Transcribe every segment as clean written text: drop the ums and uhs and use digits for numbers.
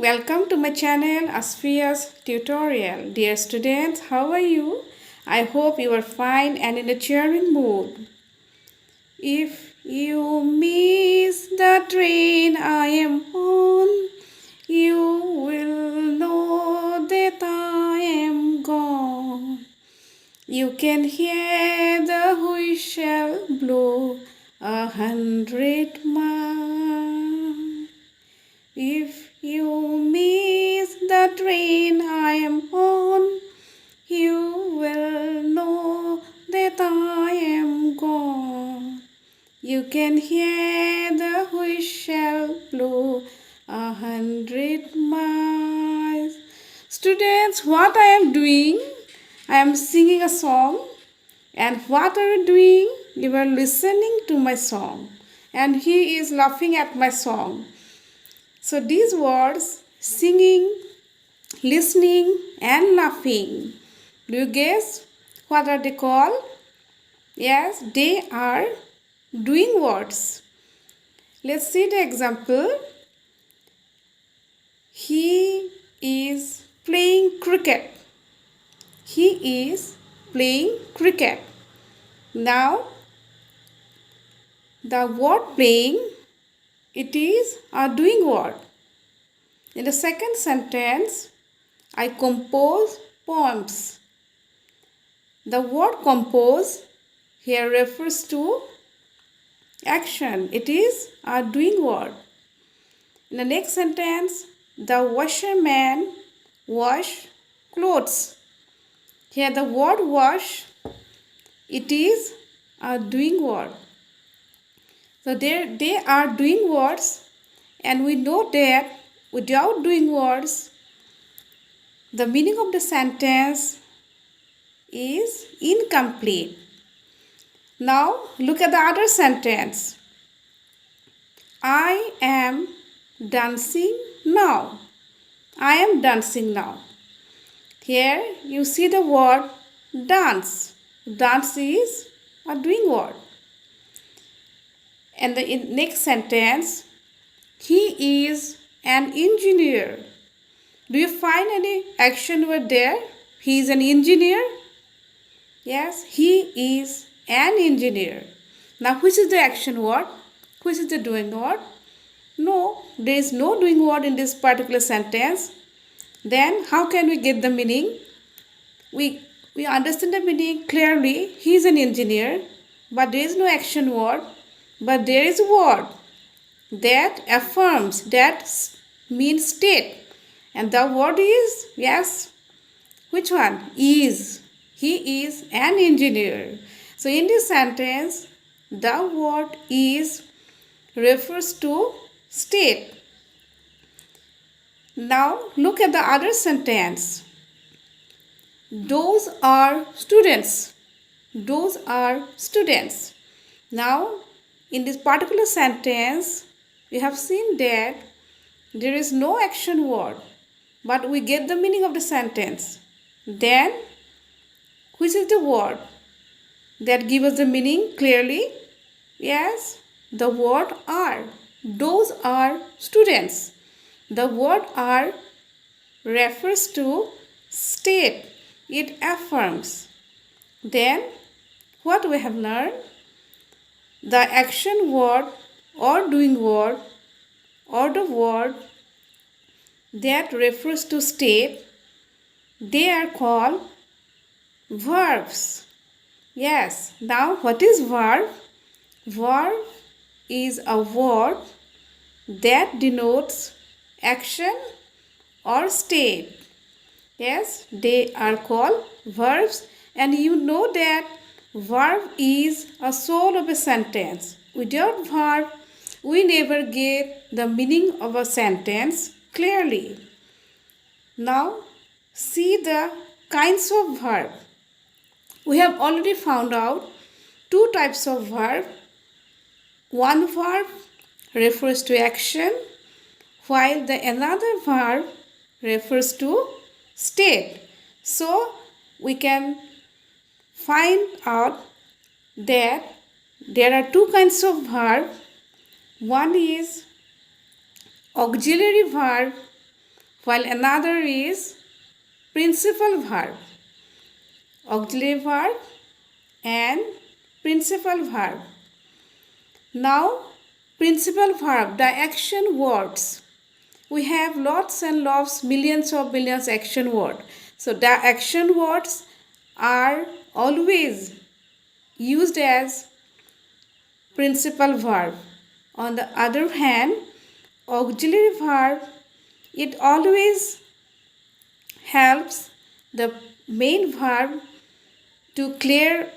Welcome to my channel Asfia's tutorial. Dear students, how are you? I hope you are fine and in a cheering mood. If you miss the train I am on, you will know that I am gone. You can hear the whistle blow 100 miles. If you miss the train I am on, you will know that I am gone. You can hear the whistle blow 100 miles. Students, what I am doing? I am singing a song. And what are you doing? You are listening to my song. And he is laughing at my song. So these words, singing, listening and laughing, do you guess what are they called? Yes, they are doing words. Let's see the example. He is playing cricket. He is playing cricket. Now, the word playing, it is a doing word. In the second sentence, I compose poems. The word compose here refers to action. It is a doing word. In the next sentence, the washerman wash clothes. Here the word wash, it is a doing word. So they are doing words, and we know that without doing words, the meaning of the sentence is incomplete. Now look at the other sentence. I am dancing now. I am dancing now. Here you see the word dance. Dance is a doing word. And the next sentence, he is an engineer. Do you find any action word there? He is an engineer. Yes, he is an engineer. Now, which is the action word? Which is the doing word? No, there is no doing word in this particular sentence. Then, how can we get the meaning? We understand the meaning clearly. He is an engineer, but there is no action word. But there is a word that affirms, that means state. And the word is, yes, which one? Is. He is an engineer. So in this sentence, the word is refers to state. Now look at the other sentence. Those are students. Those are students. Now in this particular sentence, we have seen that there is no action word, but we get the meaning of the sentence. Then, which is the word that gives us the meaning clearly? Yes, the word are. Those are students. The word are refers to state. It affirms. Then, what we have learned? The action word or doing word or the word that refers to state, they are called verbs. Yes, now what is verb? Verb is a word that denotes action or state. Yes, they are called verbs, and you know that verb is a soul of a sentence. Without verb, we never get the meaning of a sentence clearly. Now, see the kinds of verb. We have already found out two types of verb. One verb refers to action, while the another verb refers to state. So, we can find out that there are two kinds of verb. One is auxiliary verb while another is principal verb, auxiliary verb and principal verb. Now, principal verb, the action words. We have lots and lots, millions of billions action words. So the action words are always used as principal verb. On the other hand, auxiliary verb, it always helps the main verb to clear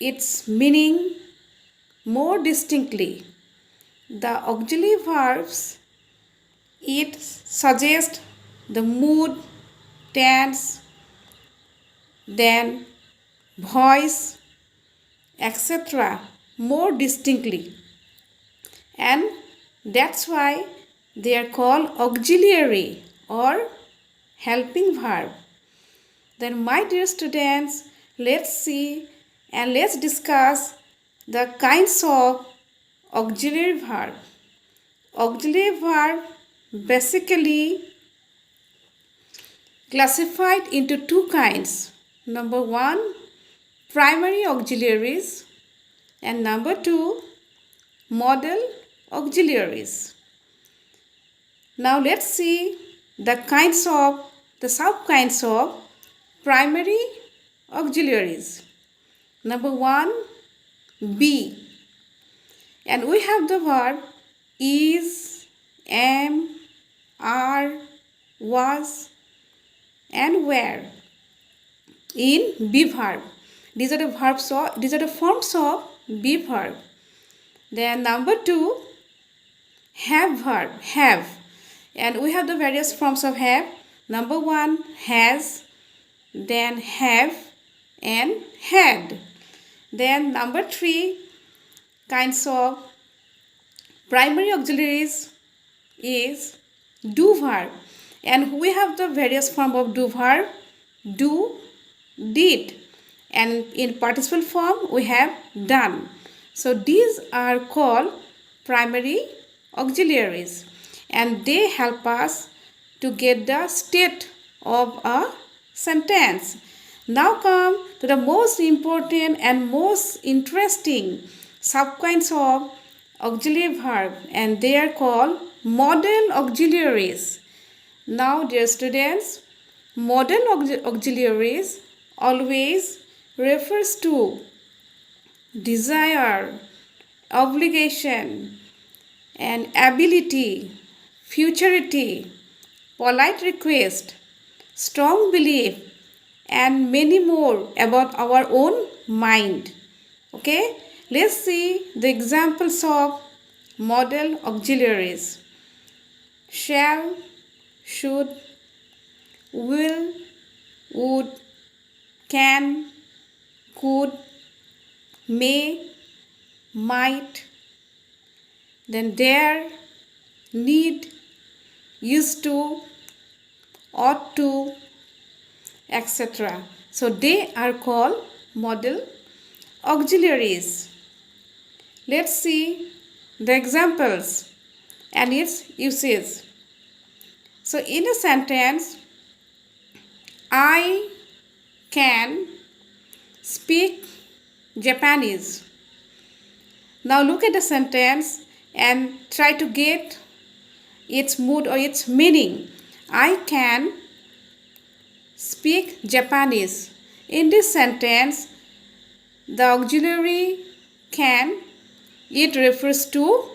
its meaning more distinctly. The auxiliary verbs, it suggests the mood, tense, then voice, etc. more distinctly. And that's why they are called auxiliary or helping verb. Then my dear students, let's see and let's discuss the kinds of auxiliary verb. Auxiliary verb basically classified into two kinds. Number one, primary auxiliaries, and number two, modal auxiliaries. Now let's see the sub-kinds of primary auxiliaries. Number one, be. And we have the verb is, am, are, was, and were in be verb. These are the forms of be verb. Then number two, have verb, have. And we have the various forms of have. Number one, has, then have, and had. Then number three kinds of primary auxiliaries is do verb. And we have the various form of do verb, do, did. And in participle form, we have done. So these are called primary auxiliaries. And they help us to get the state of a sentence. Now come to the most important and most interesting subkinds of auxiliary verb, and they are called modal auxiliaries. Now, dear students, modal auxiliaries always refers to desire, obligation, and ability, futurity, polite request, strong belief, and many more about our own mind. Okay, let's see the examples of modal auxiliaries. Shall, should, will, would, can, could, may, might, then dare, need, used to, ought to, etc. So they are called modal auxiliaries. Let's see the examples and its uses. So in a sentence, I can speak Japanese. Now look at the sentence and try to get its mood or its meaning. I can speak Japanese. In this sentence, the auxiliary can, it refers to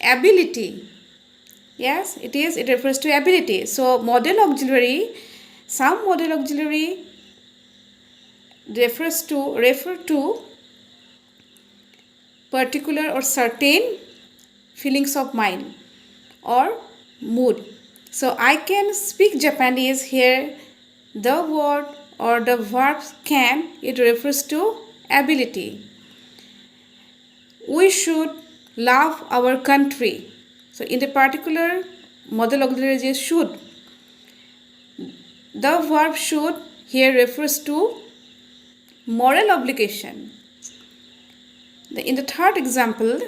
ability. Yes, it refers to ability. So modal auxiliary, some modal auxiliary refer to particular or certain feelings of mind or mood. So I can speak Japanese, here the word or the verb can, it refers to ability. We should love our country. So in the particular, modal auxiliary is should. The verb should here refers to moral obligation. In the third example,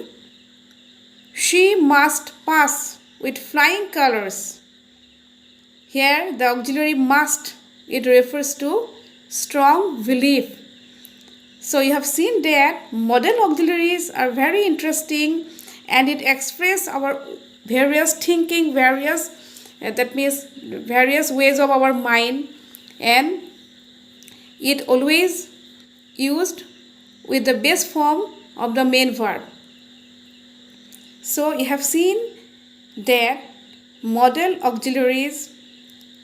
she must pass with flying colors. Here the auxiliary must, it refers to strong belief. So you have seen that modal auxiliaries are very interesting and it expresses our various thinking, that means various ways of our mind, and it always used with the base form of the main verb. So you have seen that modal auxiliaries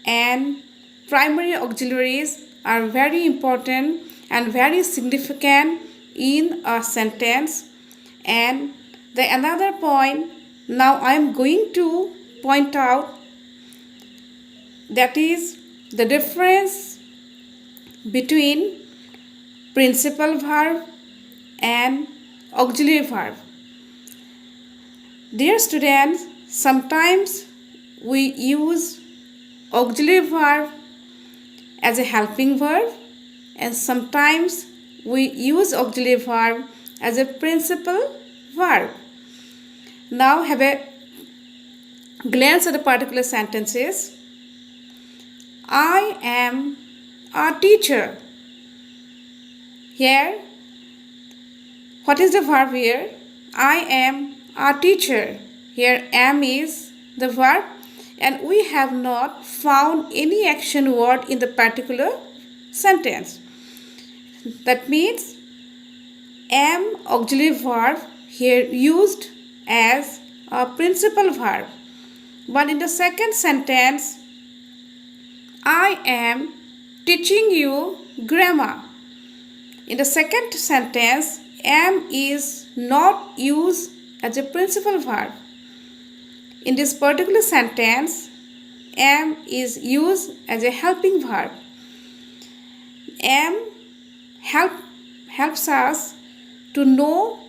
and primary auxiliaries are very important and very significant in a sentence. And the another point now I am going to point out, that is the difference between principal verb and auxiliary verb. Dear students, sometimes we use auxiliary verb as a helping verb and sometimes we use auxiliary verb as a principal verb. Now have a glance at the particular sentences. I am a teacher. Here, what is the verb here? I am a teacher. Here am is the verb and we have not found any action word in the particular sentence. That means am auxiliary verb here used as a principal verb. But in the second sentence, I am teaching you grammar. In the second sentence, am is not used as a principal verb. In this particular sentence, am is used as a helping verb. Am helps us to know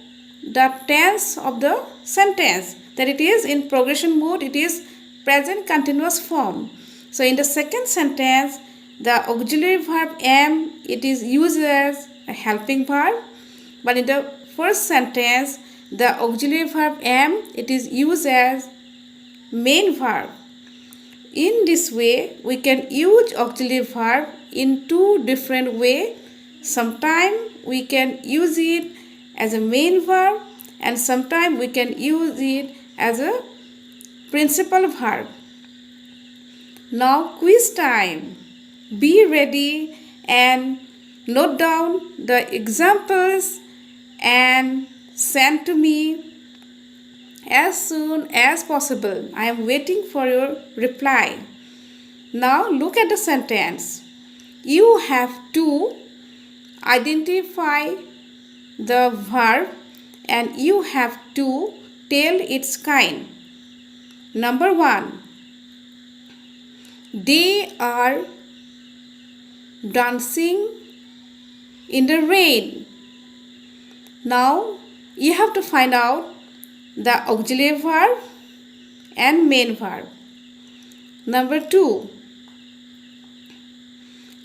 the tense of the sentence, that it is in progression mode, it is present continuous form. So in the second sentence, the auxiliary verb am, it is used as a helping verb, but in the first sentence, the auxiliary verb am, it is used as main verb. In this way, we can use auxiliary verb in two different ways. Sometimes we can use it as a main verb and sometimes we can use it as a principal verb. Now quiz time. Be ready and note down the examples and send to me as soon as possible. I am waiting for your reply. Now look at the sentence. You have to identify the verb and you have to tell its kind. Number 1. They are dancing in the rain. Now you have to find out the auxiliary verb and main verb. Number 2.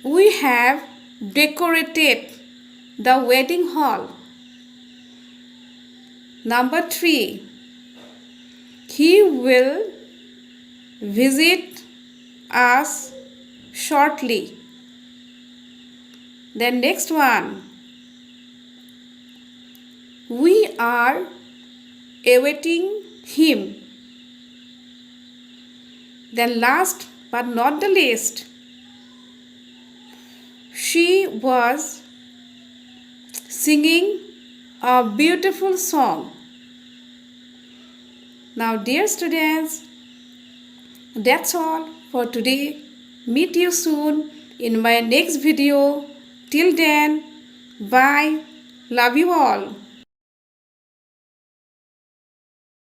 We have decorated the wedding hall. Number 3. He will visit us shortly. Then next one. We are awaiting him. Then last but not the least, she was singing a beautiful song. Now dear students, that's all for today. Meet you soon in my next video. Till then, bye. Love you all.